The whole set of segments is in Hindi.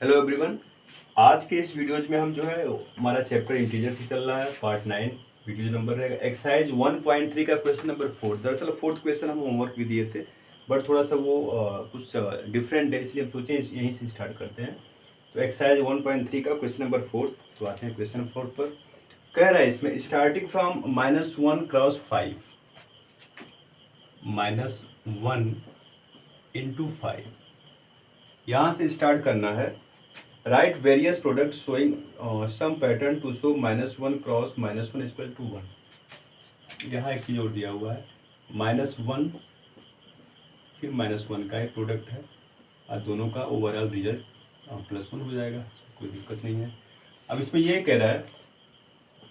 Hello everyone. आज के इस वीडियोज में हम जो है हमारा चैप्टर इंटीजर से चल रहा है पार्ट 9। वीडियो नंबर रहेगा एक्सरसाइज 1.3 का क्वेश्चन नंबर 4। दरअसल फोर्थ क्वेश्चन हम होमवर्क भी दिए थे, बट थोड़ा सा वो कुछ डिफरेंट है, इसलिए हम सोचे यहीं से स्टार्ट करते हैं। तो एक्सरसाइज 1.3 का क्वेश्चन नंबर 4। तो आते हैं क्वेश्चन 4 पर। कह रहा है इसमें स्टार्टिंग फ्रॉम -1 क्रॉस 5 -1 × 5 यहाँ से स्टार्ट करना है। Right various product showing some pattern to show -1 cross -1 equal to 1। यहाँ एक चीज और दिया हुआ है, -1 फिर -1 का एक प्रोडक्ट है और दोनों का ओवरऑल रिजल्ट +1 हो जाएगा, कोई दिक्कत नहीं है। अब इसमें ये कह रहा है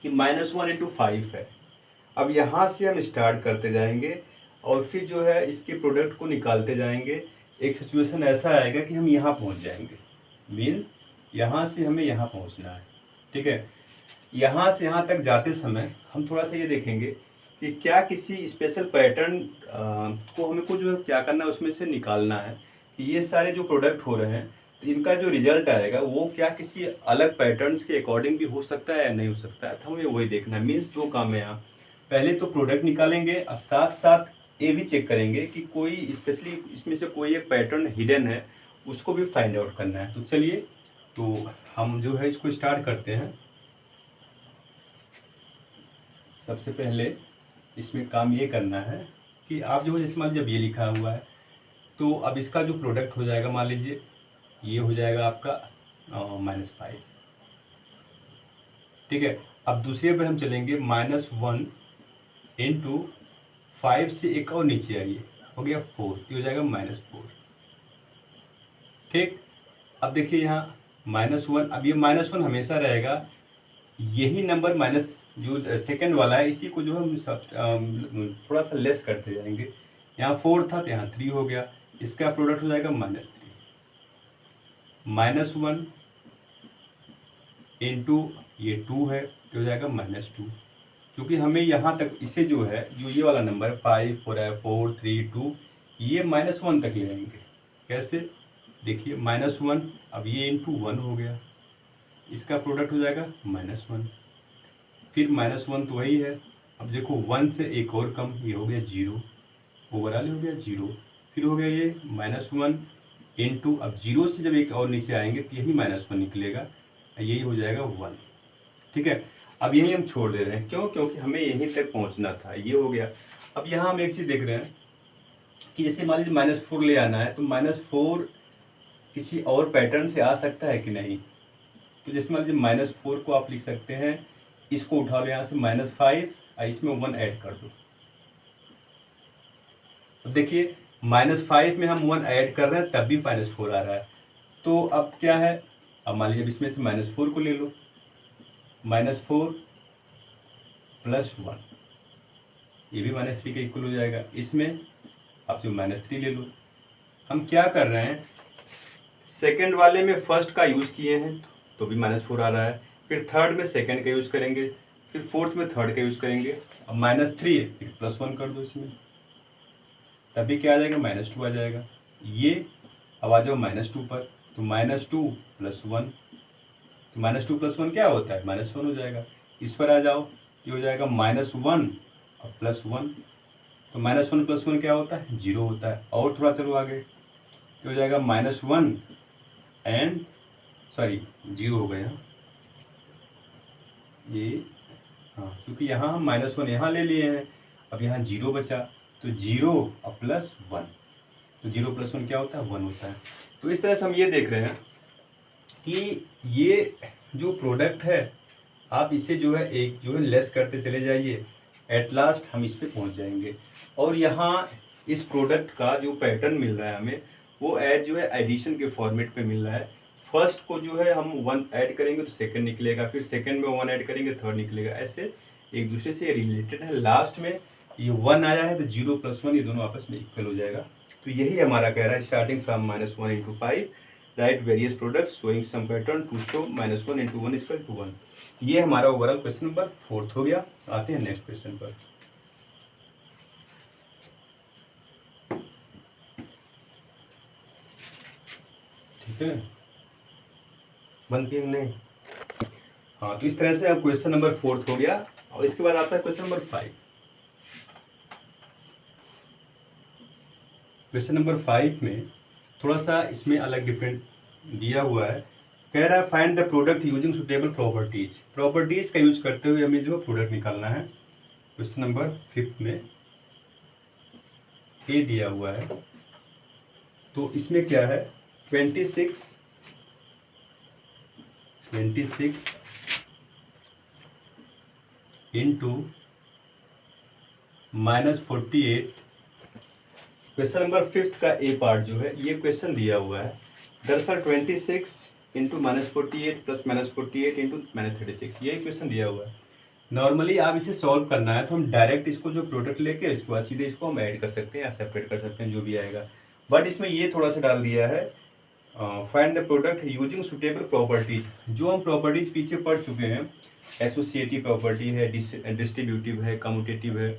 कि -1 × 5 है। अब यहाँ से हम स्टार्ट करते जाएंगे और फिर जो है इसके प्रोडक्ट को निकालते जाएंगे। एक सिचुएशन ऐसा आएगा कि हम यहाँ पहुँच जाएंगे, मीन्स यहाँ से हमें यहाँ पहुँचना है। ठीक है, यहाँ से यहाँ तक जाते समय हम थोड़ा सा ये देखेंगे कि क्या किसी स्पेशल पैटर्न को हमें को जो है क्या करना है, उसमें से निकालना है कि ये सारे जो प्रोडक्ट हो रहे हैं तो इनका जो रिजल्ट आएगा वो क्या किसी अलग पैटर्न्स के अकॉर्डिंग भी हो सकता है या नहीं हो सकता है। तो हमें वही देखना है। मीन्स दो काम है यहाँ, पहले तो प्रोडक्ट निकालेंगे और साथ साथ ये भी चेक करेंगे कि कोई स्पेशली इसमें से कोई एक पैटर्न हिडन है, उसको भी फाइंड आउट करना है। तो चलिए, तो हम जो है इसको स्टार्ट करते हैं। सबसे पहले इसमें काम ये करना है कि आप जो है जैसे मान लीजिए जब ये लिखा हुआ है तो अब इसका जो प्रोडक्ट हो जाएगा, मान लीजिए ये हो जाएगा आपका -5। ठीक है, अब दूसरे पे हम चलेंगे -1 × 5 से एक और नीचे आइए, हो गया 4, तो हो जाएगा -4। ठीक, अब देखिए यहाँ -1, अब ये -1 हमेशा रहेगा। यही नंबर माइनस जो सेकंड वाला है इसी को जो हम थोड़ा सा लेस करते जाएंगे। यहाँ 4 था तो यहाँ 3 हो गया, इसका प्रोडक्ट हो जाएगा -3। -1 × ये 2 है तो हो जाएगा -2, क्योंकि हमें यहाँ तक इसे जो है जो ये वाला नंबर 5 4 3 2 ये -1 तक ले जाएंगे। कैसे, देखिए -1, अब ये × 1 हो गया, इसका प्रोडक्ट हो जाएगा -1, फिर -1 तो वही है। अब देखो 1 से एक और कम, ये हो गया 0, ओवरऑल हो गया 0। फिर हो गया ये -1 × अब 0 से जब एक और नीचे आएंगे तो यही -1 निकलेगा, यही हो जाएगा 1। ठीक है, अब यही हम छोड़ दे रहे हैं, क्यों? क्योंकि हमें यहीं तक पहुंचना था, ये हो गया। अब यहाँ हम एक चीज़ देख रहे हैं कि जैसे मान लीजिए -4 ले आना है तो -4 किसी और पैटर्न से आ सकता है कि नहीं। तो जैसे मान लीजिए -4 को आप लिख सकते हैं, इसको उठा लो यहाँ से -5 और इसमें 1 ऐड कर दो। अब देखिए -5 में हम 1 ऐड कर रहे हैं तब भी -4 आ रहा है। तो अब क्या है, अब मान लीजिए इसमें से -4 को ले लो, -4 + 1, ये भी -3 के इक्वल हो जाएगा। इसमें आप जो -3 ले लो। हम क्या कर रहे हैं, सेकंड वाले में फर्स्ट का यूज़ किए हैं तो भी -4 आ रहा है, फिर थर्ड में सेकंड का यूज़ करेंगे, फिर फोर्थ में थर्ड का यूज़ करेंगे। अब -3 है, फिर +1 कर दो इसमें, तभी क्या आ जाएगा, -2 आ जाएगा। ये अब आ जाओ -2 पर, तो -2 + 1, तो -2 + 1 क्या होता है, -1 हो जाएगा। इस पर आ जाओ, ये हो जाएगा -1 और +1, तो -1 + 1 क्या होता है, 0 होता है। और थोड़ा चलो आगे, ये हो जाएगा -1 एंड सॉरी 0 हो गया ये, हाँ, क्योंकि यहाँ हम -1 यहाँ ले लिए हैं, अब यहाँ 0 बचा, तो 0 और +1, तो 0 + 1 क्या होता है, 1 होता है। तो इस तरह से हम ये देख रहे हैं कि ये जो प्रोडक्ट है आप इसे जो है एक जो है लेस करते चले जाइए, एट लास्ट हम इस पे पहुंच जाएंगे। और यहाँ इस प्रोडक्ट का जो पैटर्न मिल रहा है हमें, वो ऐड जो है एडिशन के फॉर्मेट पे मिल रहा है। फर्स्ट को जो है हम 1 ऐड करेंगे तो सेकंड निकलेगा, फिर सेकंड में 1 ऐड करेंगे थर्ड निकलेगा, ऐसे एक दूसरे से रिलेटेड है। लास्ट में ये 1 आया है तो 0 + 1 ये दोनों आपस में इक्वल हो जाएगा। तो यही हमारा कह रहा है, starting from -1 × 5 right various products showing some pattern to show -1 × 1 = 1। ये हमारा ओवरऑल क्वेश्चन नंबर 4 हो गया। आते हैं नेक्स्ट क्वेश्चन पर। ठीक है, बंद किए नहीं। हाँ, तो इस तरह से अब क्वेश्चन नंबर 4 हो गया। और इसके बाद आता है क्वेश्चन नंबर 5। क्वेश्चन नंबर 5 में थोड़ा सा इसमें अलग डिफरेंट दिया हुआ है। कह रहा है find the product using suitable properties. Properties का यूज करते हुए हमें जो प्रोडक्ट निकालना है। क्वेश्चन नंबर 5 में ए दिया हुआ है। तो इसमें क्या है, 26 इंटू -48। क्वेश्चन नंबर 5 का ए पार्ट जो है ये क्वेश्चन दिया हुआ है। दरअसल 26 इंटू -48 प्लस -48 इंटू -36 ये क्वेश्चन दिया हुआ है। नॉर्मली आप इसे सॉल्व करना है तो हम डायरेक्ट इसको जो प्रोडक्ट लेके इसके बाद सीधे इसको हम ऐड कर सकते हैं या सेपरेट कर सकते हैं, जो भी आएगा। बट इसमें ये थोड़ा सा डाल दिया है, find the product using suitable properties. जो हम प्रॉपर्टीज पीछे पढ़ चुके हैं, एसोसिएटिव प्रॉपर्टी है, डिस्ट्रीब्यूटिव है, कम्यूटेटिव है,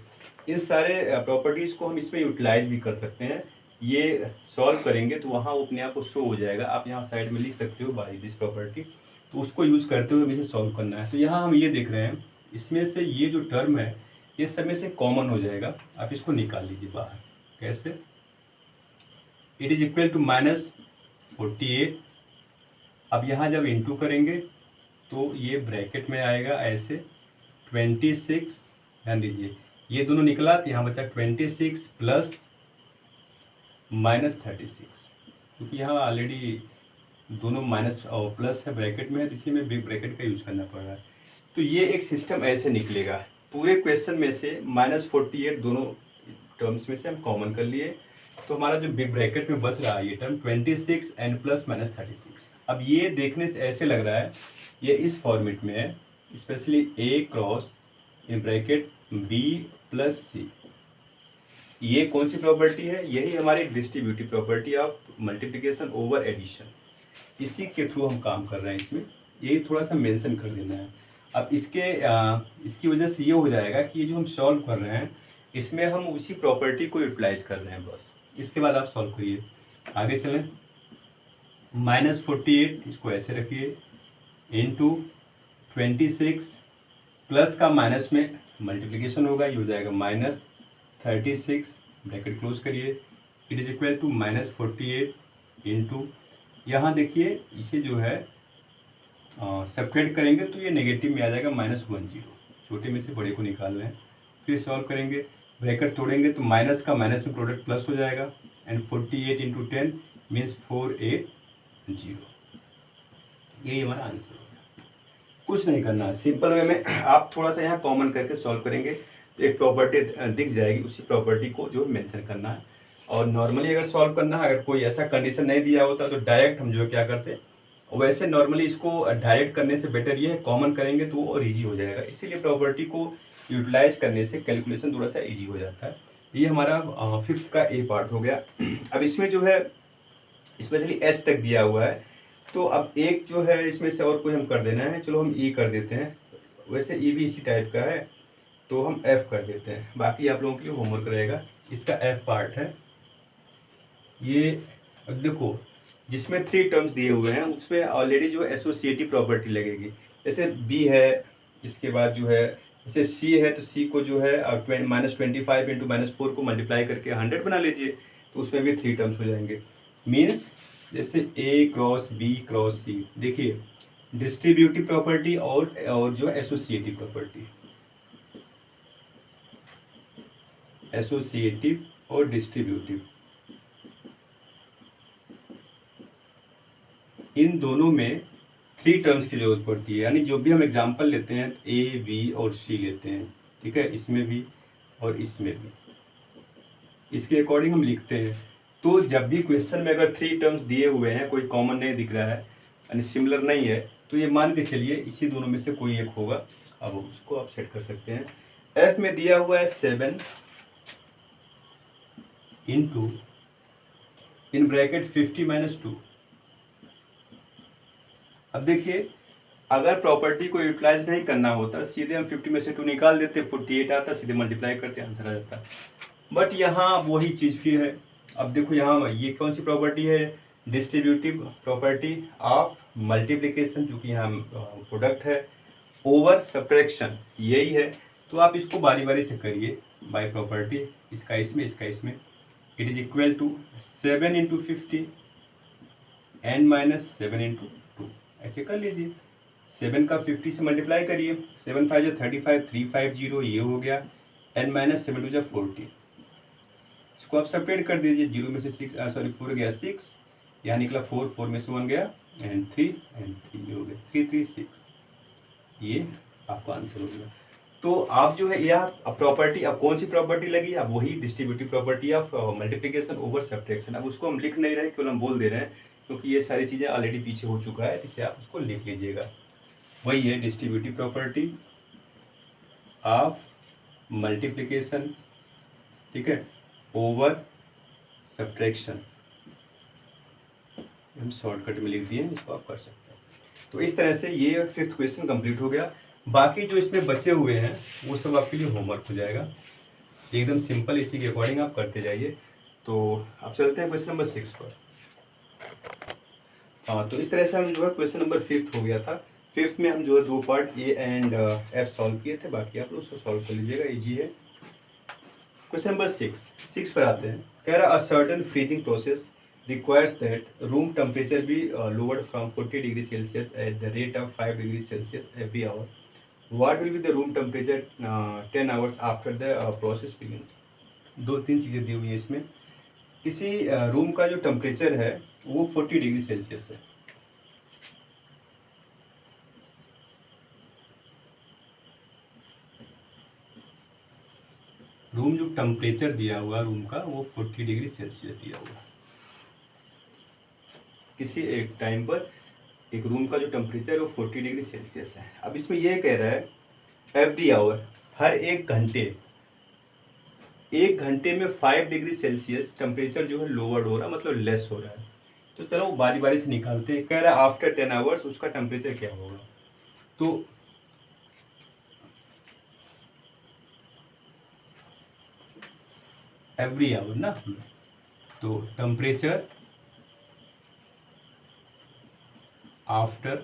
इन सारे प्रॉपर्टीज़ को हम इसमें यूटिलाइज भी कर सकते हैं। ये सॉल्व करेंगे तो वहाँ वो अपने आप को शो हो जाएगा। आप यहाँ साइड में लिख सकते हो बाय दिस प्रॉपर्टी, तो उसको यूज़ करते हुए हमें इसे सॉल्व करना है। तो यहाँ हम ये देख रहे हैं, इसमें से ये जो टर्म है ये सब में से कॉमन हो जाएगा। आप इसको निकाल लीजिए बाहर। कैसे? It is equal to -48। अब यहाँ जब इंटू करेंगे तो ये ब्रैकेट में आएगा ऐसे 26। ध्यान दीजिए ये दोनों निकला तो यहाँ बचा 26 प्लस -36, क्योंकि यहाँ ऑलरेडी दोनों माइनस और प्लस है ब्रैकेट में है, इसी में बिग ब्रैकेट का यूज करना पड़ रहा है। तो ये एक सिस्टम ऐसे निकलेगा। पूरे क्वेश्चन में से -48 दोनों टर्म्स में से हम कॉमन कर लिए, तो हमारा जो बिग ब्रैकेट में बच रहा है ये टर्म 26 n प्लस -36। अब ये देखने से ऐसे लग रहा है ये इस फॉर्मेट में है, specially A cross in bracket B plus C। ये कौन सी प्रॉपर्टी है? यही हमारी distributive property of multiplication over addition. इसी के थ्रू हम काम कर रहे हैं इसमें, यही थोड़ा सा मेंशन कर देना है। अब इसकी वजह से ये हो जाएगा कि ये जो हम सॉल्व कर रहे हैं इसमें हम उसी प्रॉपर्टी को यूटिलाइज कर रहे हैं बस। इसके बाद आप सॉल्व करिए, आगे चलें। -48 इसको ऐसे रखिए इंटू 26 प्लस का माइनस में मल्टीप्लिकेशन होगा, ये हो जाएगा -36 ब्रैकेट क्लोज करिए। It is equal to -48 into, यहाँ देखिए इसे जो है सेपरेट करेंगे तो ये नेगेटिव में आ जाएगा -10। छोटे में से बड़े को निकाल रहे हैं, फिर सॉल्व करेंगे, ब्रैकेट तोड़ेंगे तो माइनस का माइनस में प्रोडक्ट प्लस हो जाएगा। And 48 into 10 means 480। यही हमारा आंसर होगा। कुछ नहीं करना है, सिंपल वे में आप थोड़ा सा यहाँ कॉमन करके सॉल्व करेंगे तो एक प्रॉपर्टी दिख जाएगी, उसी प्रॉपर्टी को जो मेंशन करना है। और नॉर्मली अगर सॉल्व करना है, अगर कोई ऐसा कंडीशन नहीं दिया होता तो डायरेक्ट हम जो क्या करते हैं, वैसे नॉर्मली इसको डायरेक्ट करने से बेटर ये है कॉमन करेंगे तो वो और ईजी हो जाएगा। इसीलिए प्रॉपर्टी को यूटिलाइज करने से कैलकुलेशन थोड़ा सा ईजी हो जाता है। ये हमारा 5th का ए पार्ट हो गया। अब इसमें जो है स्पेशली एस तक दिया हुआ है, तो अब एक जो है इसमें से और कोई हम कर देना है। चलो हम ई कर देते हैं, वैसे ई भी इसी टाइप का है तो हम एफ कर देते हैं। बाकी आप लोगों के लिए होमवर्क रहेगा। इसका एफ पार्ट है ये। अब देखो जिसमें 3 टर्म्स दिए हुए हैं उसमें ऑलरेडी जो एसोसिएटिव प्रॉपर्टी लगेगी। जैसे बी है, इसके बाद जो है जैसे सी है तो सी को जो है -25 इंटू -4 को मल्टीप्लाई करके 100 बना लीजिए, तो उसमें भी 3 टर्म्स हो जाएंगे। मीन्स जैसे ए क्रॉस बी क्रॉस सी, देखिए डिस्ट्रीब्यूटिव प्रॉपर्टी और जो एसोसिएटिव प्रॉपर्टी, एसोसिएटिव और डिस्ट्रीब्यूटिव, इन दोनों में 3 टर्म्स की जरूरत पड़ती है। यानी जो भी हम एग्जांपल लेते हैं ए बी और सी लेते हैं, ठीक है, इसमें भी और इसमें भी, इसके अकॉर्डिंग हम लिखते हैं। तो जब भी क्वेश्चन में अगर 3 टर्म्स दिए हुए हैं, कोई कॉमन नहीं दिख रहा है यानी सिमिलर नहीं है, तो ये मान के चलिए इसी दोनों में से कोई एक होगा। अब उसको आप सेट कर सकते हैं। एफ में दिया हुआ है 7 इंटू इन ब्रैकेट 50 - 2। अब देखिए अगर प्रॉपर्टी को यूटिलाइज नहीं करना होता, सीधे हम 50 में से 2 निकाल देते, 48 आता, सीधे मल्टीप्लाई करते, आंसर आ जाता। बट यहाँ वही चीज़ फिर है। अब देखो यहाँ ये कौन सी प्रॉपर्टी है? डिस्ट्रीब्यूटिव प्रॉपर्टी ऑफ मल्टीप्लिकेशन चूँकि यहाँ प्रोडक्ट है, ओवर सब्ट्रैक्शन यही है। तो आप इसको बारी बारी से करिए बाय प्रॉपर्टी, इसका इसमें। It is equal to 7 into 50 n minus 7 into 2, ऐसे कर लीजिए। 7 का 50 से मल्टीप्लाई करिए, 7 5 जो 35, 350 ये हो गया, एन माइनस 7 जो 40, इसको आप सेपरेट कर दीजिए। 0 में से 4 गया 6, यहाँ निकला 4 में से 1 गया एंड 3 ये हो गया 336, ये आपका आंसर हो गया। तो आप जो है यह प्रॉपर्टी, अब कौन सी प्रॉपर्टी लगी, अब वही distributive property of multiplication over subtraction. अब उसको हम लिख नहीं रहे, केवल हम बोल दे रहे हैं, क्योंकि ये सारी चीज़ें ऑलरेडी पीछे हो चुका है, इसे आप उसको लिख लीजिएगा। वही है डिस्ट्रीब्यूटिव प्रॉपर्टी ऑफ मल्टीप्लिकेशन, ठीक है, ओवर सब्ट्रैक्शन। हम शॉर्टकट में लिख दिए, इसको आप कर सकते हैं। तो इस तरह से ये 5th क्वेश्चन कंप्लीट हो गया। बाकी जो इसमें बचे हुए हैं वो सब आपके लिए होमवर्क हो जाएगा, एकदम सिंपल, इसी के अकॉर्डिंग आप करते जाइए। तो अब चलते हैं क्वेश्चन नंबर 6 पर। हाँ, तो इस तरह से हम जो है क्वेश्चन नंबर 5th हो गया था। 5th में हम जो है 2 part A and F solve किए थे, बाकी आप लोग उसको सॉल्व कर लीजिएगा, इजी है। क्वेश्चन नंबर 6 पर आते हैं। कह रहा a certain freezing process requires that room temperature be lowered from 40 degree Celsius at the rate of 5 degree Celsius every hour. What will be the room temperature 10 hours after the process begins? 2-3 चीज़ें दी हुई हैं इसमें। किसी रूम का जो टेम्परेचर है वो 40 डिग्री सेल्सियस है। रूम जो टेम्परेचर दिया हुआ रूम का वो 40 डिग्री सेल्सियस दिया हुआ। किसी एक टाइम पर एक रूम का जो टेम्परेचर है वो 40 डिग्री सेल्सियस है। अब इसमें ये कह रहा है एवरी आवर, हर एक घंटे में 5 डिग्री सेल्सियस टेम्परेचर जो है लोअर्ड हो रहा है, मतलब लेस हो रहा है। तो चलो बारी बारी से निकालते हैं। कह रहा है आफ्टर 10 आवर्स उसका टेम्परेचर क्या होगा। तो एवरी आवर ना, तो temperature after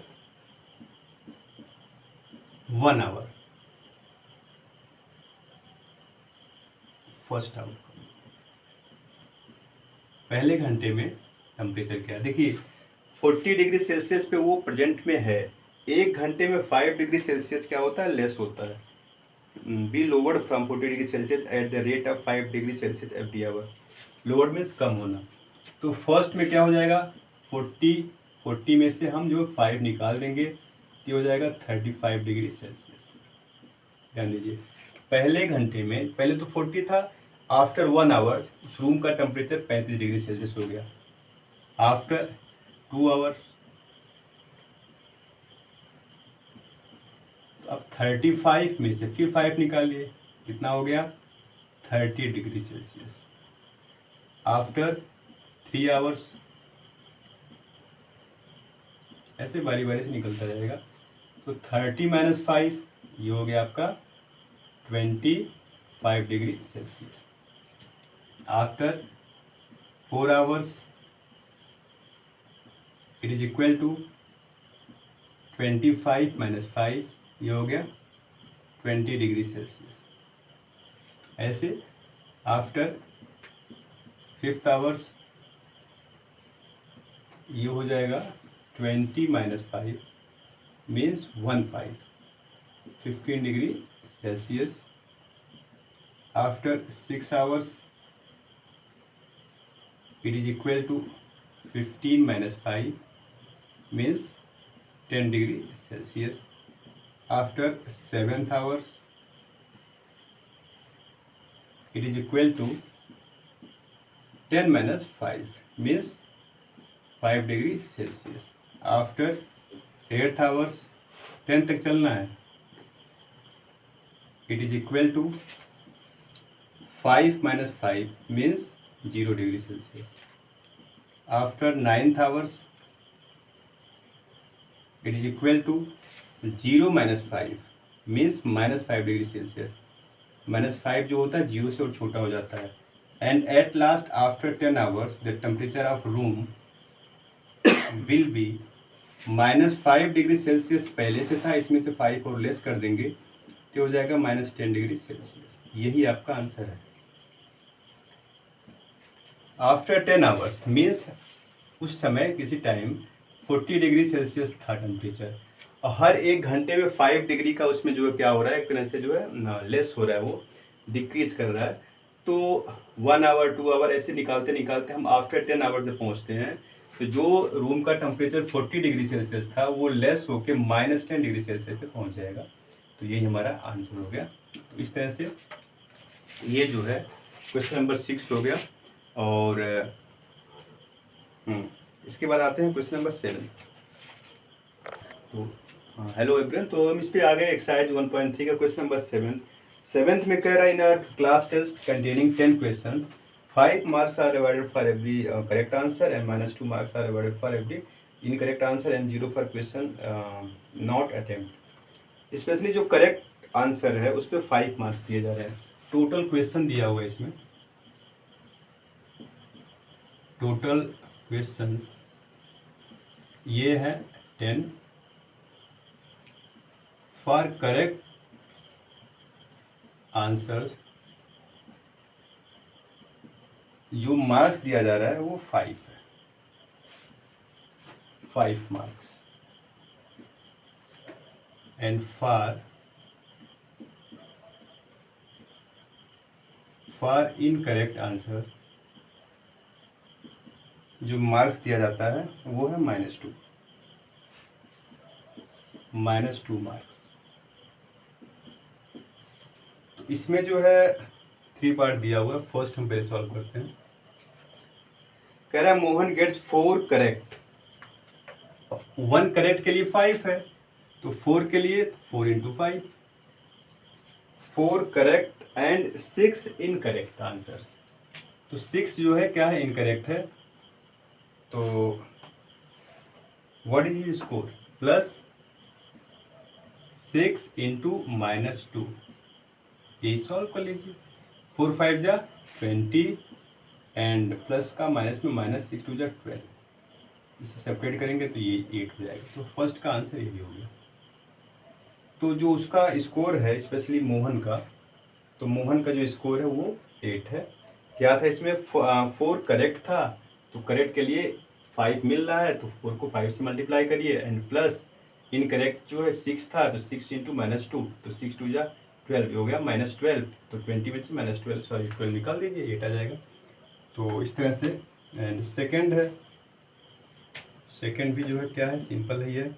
1 hour, first hour, पहले घंटे में टेम्परेचर क्या है। देखिए 40 डिग्री सेल्सियस पे वो प्रेजेंट में है, एक घंटे में 5 डिग्री सेल्सियस क्या होता है, लेस होता है। Be lowered from 40 degree Celsius at the rate of 5 degree Celsius every hour. Lowered means कम होना। तो फर्स्ट में क्या हो जाएगा, 40 में से हम जो 5 निकाल देंगे, ये हो जाएगा 35 डिग्री सेल्सियस। ध्यान दीजिए, पहले घंटे में, पहले तो 40 था, आफ्टर 1 आवर्स उस रूम का टेम्परेचर 35 डिग्री सेल्सियस हो गया। आफ्टर 2 आवर्स, तो अब 35 में से फिर 5 निकालिए, कितना हो गया 30 डिग्री सेल्सियस। आफ्टर 3 आवर्स, ऐसे बारी बारी से निकलता जाएगा। तो 30 - 5 ये हो गया आपका 25 degree Celsius. After 4 hours it is equal to 25 - 5 ये हो गया 20 डिग्री सेल्सियस। ऐसे आफ्टर 5th आवर्स ये हो जाएगा 20 - 5 means 15 degree Celsius. After 6 hours it is equal to 15 - 5 means 10 degree Celsius. After 7th hours it is equal to 10 - 5 means 5 degree Celsius. After 8th hours, 10 तक चलना है, it is equal to 5 - 5 means 0 degree Celsius. After 9th hours it is equal to 0 - 5 means -5 degree Celsius. -5 जो होता है 0 से और छोटा हो जाता है। And at last after 10 hours the temperature of room will be -5 degree Celsius पहले से था, इसमें से 5 और लेस कर देंगे तो हो जाएगा -10 डिग्री सेल्सियस। यही आपका आंसर है। आफ्टर 10 आवर्स मीन्स उस समय किसी टाइम 40 डिग्री सेल्सियस था टेम्परेचर, और हर 1 घंटे में 5 डिग्री का उसमें जो है क्या हो रहा है, एक तरह से जो है लेस हो रहा है, वो डिक्रीज कर रहा है। तो 1 आवर 2 आवर ऐसे निकालते निकालते हम आफ्टर 10 आवर पे पहुंचते हैं। तो जो रूम का टेम्परेचर 40 डिग्री सेल्सियस था वो लेस होके -10 डिग्री सेल्सियस पे पहुंच जाएगा। तो यही हमारा आंसर हो गया। तो इस तरह से ये जो है क्वेश्चन नंबर 6 हो गया। और इसके बाद आते हैं क्वेश्चन नंबर 7। तो हेलो एवरीवन, तो हम इस पे आ गए एक्सरसाइज 1.3 का क्वेश्चन नंबर 7th में कह रहा है in a class test containing 10 question 5 marks are awarded for every correct answer and -2 marks are awarded for every incorrect answer and 0 for question not attempt. Specially जो करेक्ट आंसर है उस पर 5 मार्क्स दिए जा रहे हैं। टोटल क्वेश्चन दिया हुआ है इसमें, टोटल क्वेश्चन ये है 10 फॉर करेक्ट आंसर्स। जो मार्क्स दिया जा रहा है वो 5 है, 5 marks. And for incorrect answer जो मार्क्स दिया जाता है वो है -2 मार्क्स। तो इसमें जो है 3 पार्ट दिया हुआ है। फर्स्ट हम पहले सॉल्व करते हैं। कह रहा है मोहन गेट्स 4 करेक्ट। 1 करेक्ट के लिए 5 है, तो 4 के लिए 4 × 5, 4 करेक्ट एंड 6 इनकरेक्ट आंसर्स। तो 6 जो है क्या है, इनकरेक्ट है। तो व्हाट इज हिज स्कोर, +6 × -2, यही सॉल्व कर लीजिए। 4 5 जा 20 एंड प्लस का माइनस में -6 2 जा 12, इसे सेपरेट करेंगे तो ये 8 हो जाएगा। तो फर्स्ट का आंसर यही हो गया। तो जो उसका स्कोर है स्पेशली मोहन का, तो मोहन का जो स्कोर है वो 8 है। क्या था इसमें, 4 करेक्ट था, तो करेक्ट के लिए 5 मिल रहा है, तो 4 को 5 से मल्टीप्लाई करिए एंड प्लस इनकरेक्ट जो है 6 था, तो 6 × -2, तो 6 2 जा 12 हो गया -12। तो 20 में से -12 निकाल दीजिए, 8 आ जाएगा। तो इस तरह से। एंड सेकंड है, सेकंड भी जो है क्या है, सिंपल है ये।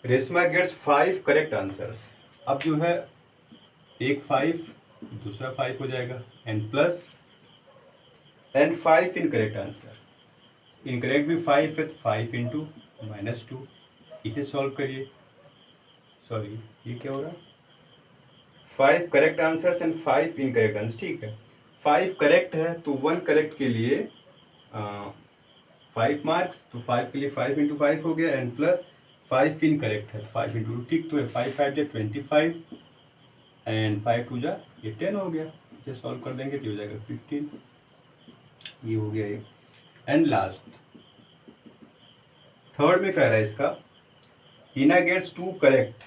Reshma gets 5 correct answers. अब जो है एक 5 दूसरा 5 हो जाएगा and plus and 5 incorrect answer. Incorrect भी 5 है, 5 × -2, इसे सॉल्व करिए। सॉरी ये क्या हो रहा है, 5 correct answers and 5 incorrect answer. ठीक है, 5 करेक्ट है तो 1 करेक्ट के लिए 5 मार्क्स, तो 5 के लिए 5 × 5 हो गया एंड प्लस 5 इनकरेक्ट है 5 × 2। ठीक, तो है 5 5 जा 25 एंड 5 2 जा ये 10 हो गया। इसे सॉल्व कर देंगे तो हो जाएगा 15, ये हो गया ये। एंड लास्ट थर्ड में कह रहा है इसका, हीना गेट्स 2 करेक्ट,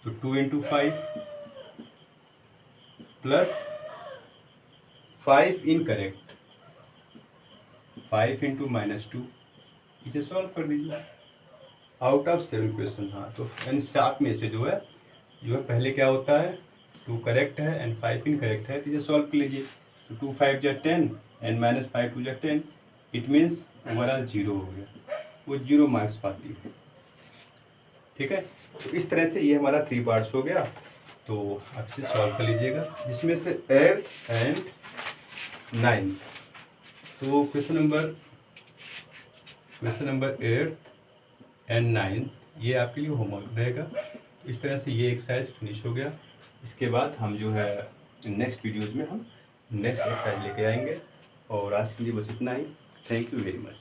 तो 2 × 5 प्लस 5 इनकरेक्ट, 5 × -2, इसे सॉल्व कर दीजिए। Out of 7 question. हाँ, तो इन 7 में से जो है पहले क्या होता है, 2 करेक्ट है एंड 5 इनकरेक्ट है, तो इसे सॉल्व कर लीजिए। तो 2 5 जा 10 एंड -5 2 जा 10, इट मीन्स ओवरऑल 0 हो गया, वो 0 मार्क्स पाती है। ठीक है, तो इस तरह से ये हमारा 3 पार्ट्स हो गया। तो आप इसे सॉल्व कर लीजिएगा, जिसमें से 8th एंड 9th। तो क्वेश्चन नंबर 8 एंड 9 ये आपके लिए होमवर्क रहेगा। इस तरह से ये एक्सरसाइज फिनिश हो गया। इसके बाद हम जो है नेक्स्ट वीडियोज़ में हम नेक्स्ट एक्सरसाइज लेके आएंगे। और आज के लिए बस इतना ही। Thank you very much.